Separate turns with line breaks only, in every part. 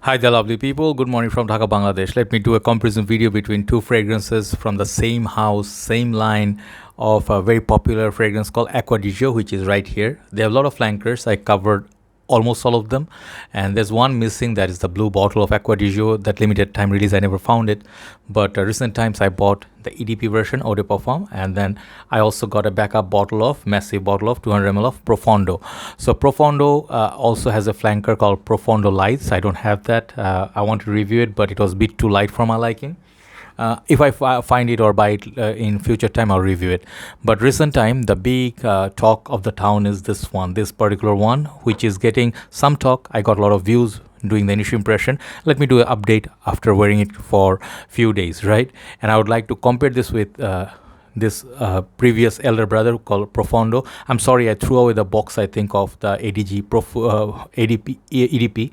Hi there, lovely people. Good morning from Dhaka, Bangladesh. Let me do a comparison video between two fragrances from the same house, same line of a very popular fragrance called Acqua, which is right here. They have a lot of flankers. I covered almost all of them, and there's one missing, that is the blue bottle of Acqua that limited time release. I never found it, but recent times I bought the EDP version, Eau de Parfum, and then I also got a backup bottle of massive bottle of 200 ml of Profondo. So Profondo also has a flanker called Profondo Lights. I don't have that. I want to review it, but it was a bit too light for my liking. If I find it or buy it in future time, I'll review it. But recent time, the big talk of the town is this particular one, which is getting some talk. I got a lot of views doing the initial impression. Let me do an update after wearing it for few days, right? And I would like to compare this with this previous elder brother called Profondo. I'm sorry, I threw away the box, I think, of the ADG ADP EDP.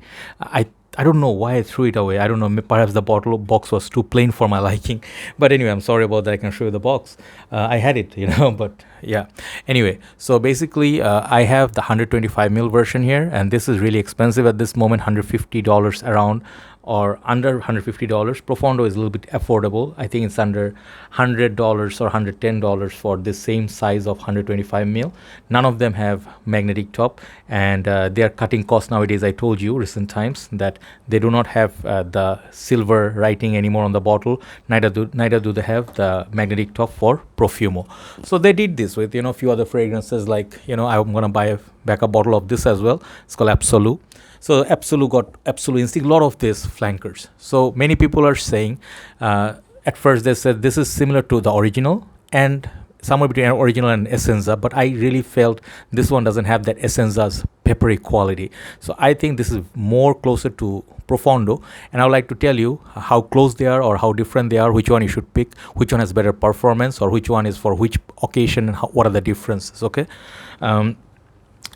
I don't know why I threw it away. I don't know. Perhaps the bottle box was too plain for my liking. But anyway, I'm sorry about that. I can show you the box. I had it, but yeah. Anyway, so basically, I have the 125 ml version here, and this is really expensive at this moment, $150 around or under $150. Profondo is a little bit affordable. I think it's under $100 or $110 for this same size of 125 ml. None of them have magnetic top, and they are cutting costs nowadays. I told you recent times that they do not have the silver writing anymore on the bottle. Neither do they have the magnetic top for Profumo. So they did this with a few other fragrances, like I'm gonna buy a backup bottle of this as well. It's called Absolute. So Absolute got Absolute Instinct, a lot of these flankers. So many people are saying, at first they said this is similar to the original and somewhere between original and Essenza, but I really felt this one doesn't have that Essenza's peppery quality. So I think this is more closer to Profondo, and I would like to tell you how close they are or how different they are, which one you should pick, which one has better performance, or which one is for which occasion, and what are the differences, okay?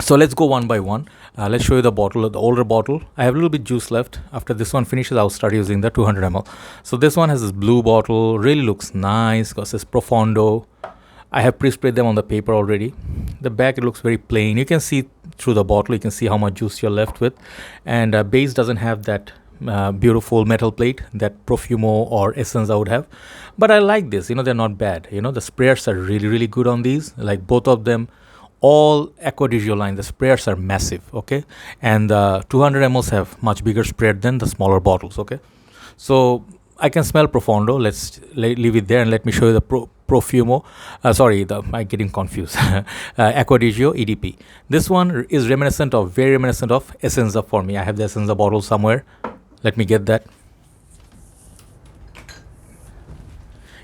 So let's go one by one. Let's show you the bottle, the older bottle. I have a little bit juice left. After this one finishes, I'll start using the 200 ml. So this one has this blue bottle, really looks nice because it's Profondo. I have pre-sprayed them on the paper already. The back, it looks very plain. You can see through the bottle, you can see how much juice you're left with. And base doesn't have that beautiful metal plate that Profumo or Essenza would have. But I like this, they're not bad. The sprayers are really, really good on these. Like both of them, all Acqua line, the sprayers are massive, okay? And the 200 mls have much bigger sprayer than the smaller bottles, okay? So I can smell Profondo. Let's leave it there and let me show you the Profumo. I'm getting confused. Acqua EDP. This one is very reminiscent of Essenza for me. I have the Essenza bottle somewhere. Let me get that.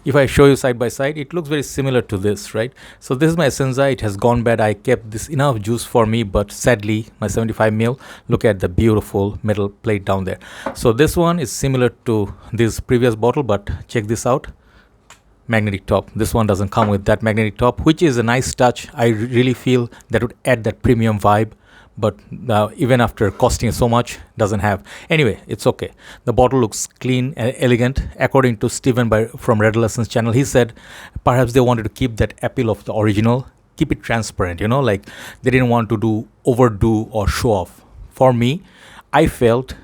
If I show you side by side, it looks very similar to this, right? So this is my Essenza. It has gone bad. I kept this enough juice for me, but sadly, my 75 ml, look at the beautiful metal plate down there. So this one is similar to this previous bottle, but check this out. Magnetic top. This one doesn't come with that magnetic top, which is a nice touch. I really feel that would add that premium vibe, but even after costing so much, doesn't have. Anyway, it's okay. The bottle looks clean and elegant. According to Steven from Red Lessons channel, he said perhaps they wanted to keep that appeal of the original, keep it transparent, like they didn't want to overdo or show off. For me, I felt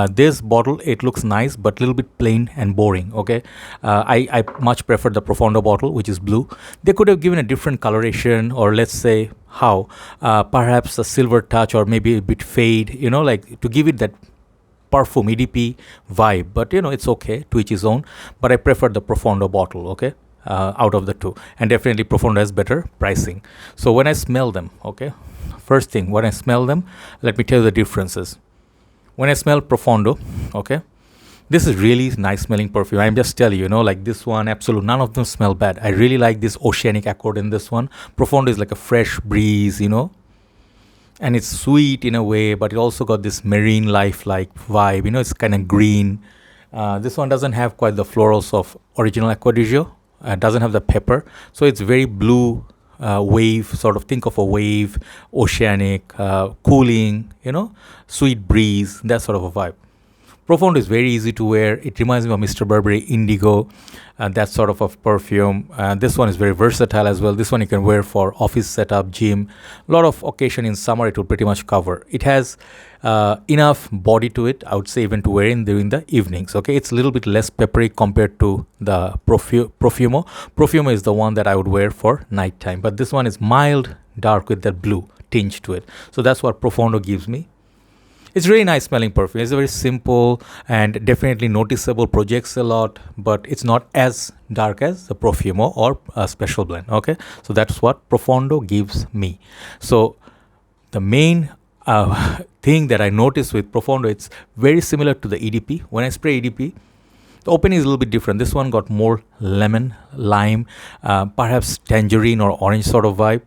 this bottle, it looks nice but a little bit plain and boring, okay? I much prefer the Profondo bottle, which is blue. They could have given a different coloration, or let's say perhaps a silver touch or maybe a bit fade, like to give it that Perfume EDP vibe. But it's okay, to each his own. But I prefer the Profondo bottle, okay? Out of the two, and definitely Profondo has better pricing. So when I smell them, okay, first thing, when I smell them, let me tell you the differences. When I smell Profondo, okay, this is really nice smelling perfume. I'm just telling you, like this one, Absolute, none of them smell bad. I really like this oceanic accord in this one. Profondo is like a fresh breeze, and it's sweet in a way, but it also got this marine life-like vibe. It's kind of green. This one doesn't have quite the florals of original Acqua doesn't have the pepper, so it's very blue. Wave, sort of think of a wave, oceanic, cooling, sweet breeze, that sort of a vibe. Profondo is very easy to wear. It reminds me of Mr. Burberry Indigo, that sort of a perfume. This one is very versatile as well. This one you can wear for office setup, gym. A lot of occasion in summer it will pretty much cover. It has enough body to it, I would say, even to wear in during the evenings. Okay, it's a little bit less peppery compared to the Profumo. Profumo is the one that I would wear for nighttime, but this one is mild dark with that blue tinge to it. So that's what Profondo gives me. It's really nice smelling perfume. It's very simple and definitely noticeable, projects a lot, but it's not as dark as the Profumo or a special blend. Okay, so that's what Profondo gives me. So the main thing that I noticed with Profondo, it's very similar to the EDP. When I spray EDP, the opening is a little bit different. This one got more lemon, lime, perhaps tangerine or orange sort of vibe.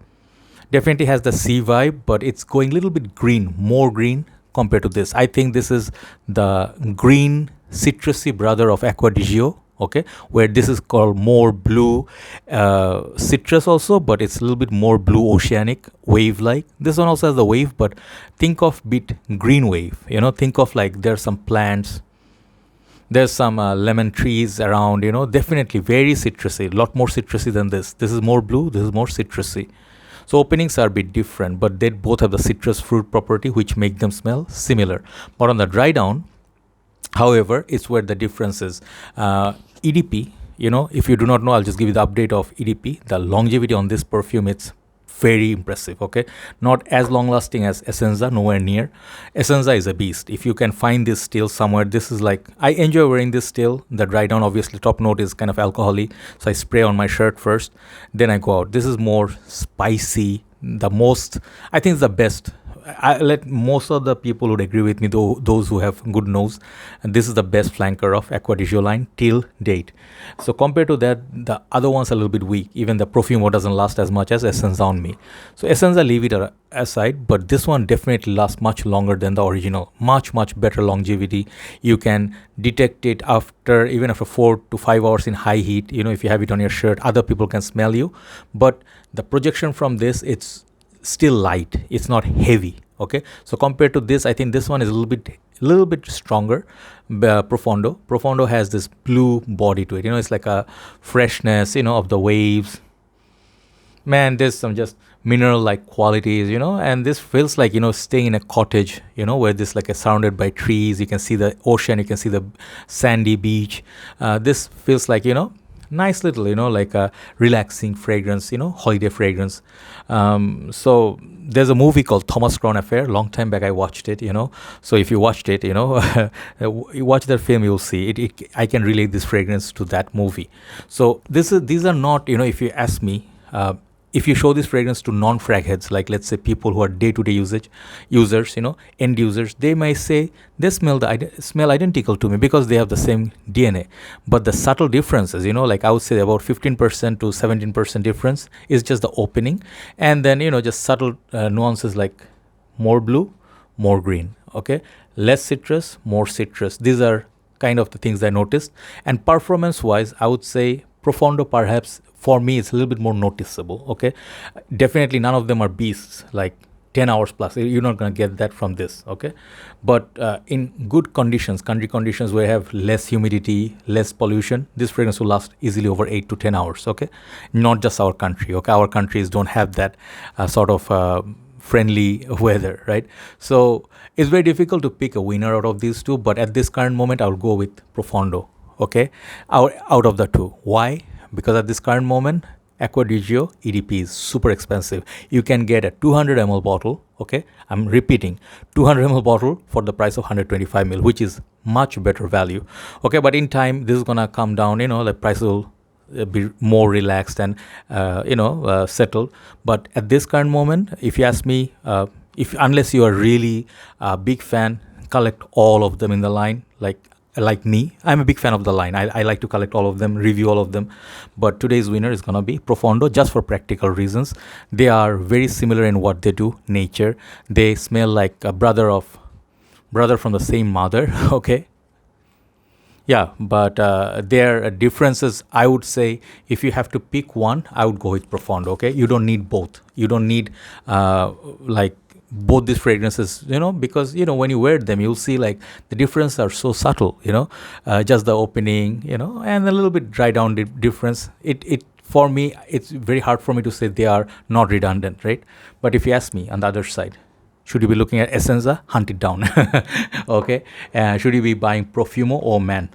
Definitely has the sea vibe, but it's going a little bit green, more green compared to this. I think this is the green citrusy brother of Acqua di Gio, okay, where this is called more blue citrus also, but it's a little bit more blue oceanic wave like. This one also has the wave, but think of bit green wave, think of like there's some plants, there's some lemon trees around, definitely very citrusy, a lot more citrusy than this. This is more blue, this is more citrusy. So openings are a bit different, but they both have the citrus fruit property, which make them smell similar. But on the dry down, however, it's where the difference is. EDP, if you do not know, I'll just give you the update of EDP. The longevity on this perfume, it's very impressive, okay? Not as long lasting as Essenza, nowhere near. Essenza is a beast. If you can find this still somewhere, this is like, I enjoy wearing this still. The dry down, obviously, top note is kind of alcoholic, so I spray on my shirt first, then I go out. This is more spicy, I think it's the best. I let most of the people would agree with me, those who have good nose, and this is the best flanker of Acqua di Gio line till date. So compared to that, the other ones are a little bit weak. Even the Profumo doesn't last as much as Essenza on me. So Essenza, leave it aside, but this one definitely lasts much longer than the original. Much better longevity. You can detect it even after 4 to 5 hours in high heat. If you have it on your shirt, other people can smell you. But the projection from this, it's still light, it's not heavy. Okay, so compared to this, I think this one is a little bit stronger. Profondo has this blue body to it. It's like a freshness, of the waves. Man, there's some just mineral like qualities, and this feels like, staying in a cottage, where this like surrounded by trees. You can see the ocean, you can see the sandy beach. This feels like, nice little, like a relaxing fragrance, holiday fragrance. So there's a movie called Thomas Crown Affair. Long time back I watched it, So if you watched it, you watch that film, you'll see it. I can relate this fragrance to that movie. So these are not, if you ask me, if you show this fragrance to non-frag heads, like let's say people who are day-to-day users, end users, they may say they smell identical to me because they have the same DNA. But the subtle differences, like I would say about 15% to 17% difference is just the opening, and then just subtle nuances like more blue, more green. Okay, less citrus, more citrus. These are kind of the things I noticed. And performance-wise, I would say Profondo perhaps for me it's a little bit more noticeable. Okay, definitely none of them are beasts like 10 hours plus. You're not going to get that from this. Okay, but in good conditions, country conditions where you have less humidity, less pollution, this fragrance will last easily over 8 to 10 hours. Okay, not just our country. Okay, our countries don't have that sort of friendly weather, right? So it's very difficult to pick a winner out of these two, but at this current moment I'll go with Profondo. Okay, out of the two. Why? Because at this current moment, Acqua di Gio EDP is super expensive. You can get a 200 ml bottle, okay? I'm repeating, 200 ml bottle for the price of 125 ml, which is much better value. Okay, but in time, this is gonna come down, the price will be more relaxed and, settled. But at this current moment, if you ask me, unless you are really a big fan, collect all of them in the line, like me, I'm a big fan of the line. I like to collect all of them, review all of them. But today's winner is going to be Profondo, just for practical reasons. They are very similar in what they do, nature. They smell like a brother from the same mother, okay? Yeah, but their differences, I would say, if you have to pick one, I would go with Profondo, okay? You don't need both. You don't need, both these fragrances, because when you wear them, you'll see like the difference are so subtle, just the opening, and a little bit dry down difference. It for me, it's very hard for me to say they are not redundant, right? But if you ask me on the other side, Should you be looking at Essenza? Hunt it down. Okay. Should you be buying Profumo? Oh man,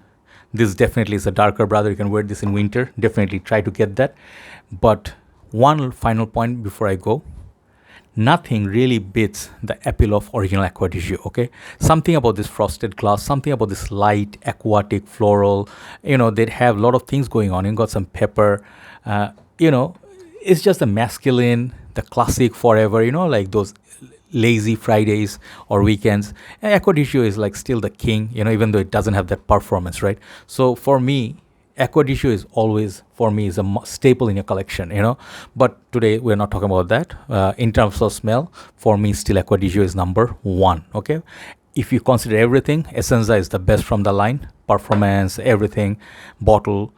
this definitely is a darker brother. You can wear this in winter. Definitely try to get that. But one final point before I go. Nothing really beats the appeal of original Acqua di Gio, okay? Something about this frosted glass, something about this light, aquatic, floral, they have a lot of things going on. You got some pepper, it's just the masculine, the classic forever, like those lazy Fridays or weekends. And Acqua di Gio is like still the king, even though it doesn't have that performance, right? So for me, Acqua di Gio is always, for me, is a staple in your collection, But today we're not talking about that. In terms of smell, for me, still Acqua di Gio is number one, okay? If you consider everything, Essenza is the best from the line. Performance, everything, bottle.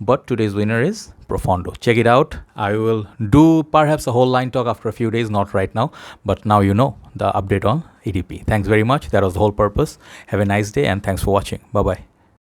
But today's winner is Profondo. Check it out. I will do perhaps a whole line talk after a few days, not right now. But now you know the update on EDP. Thanks very much. That was the whole purpose. Have a nice day and thanks for watching. Bye-bye.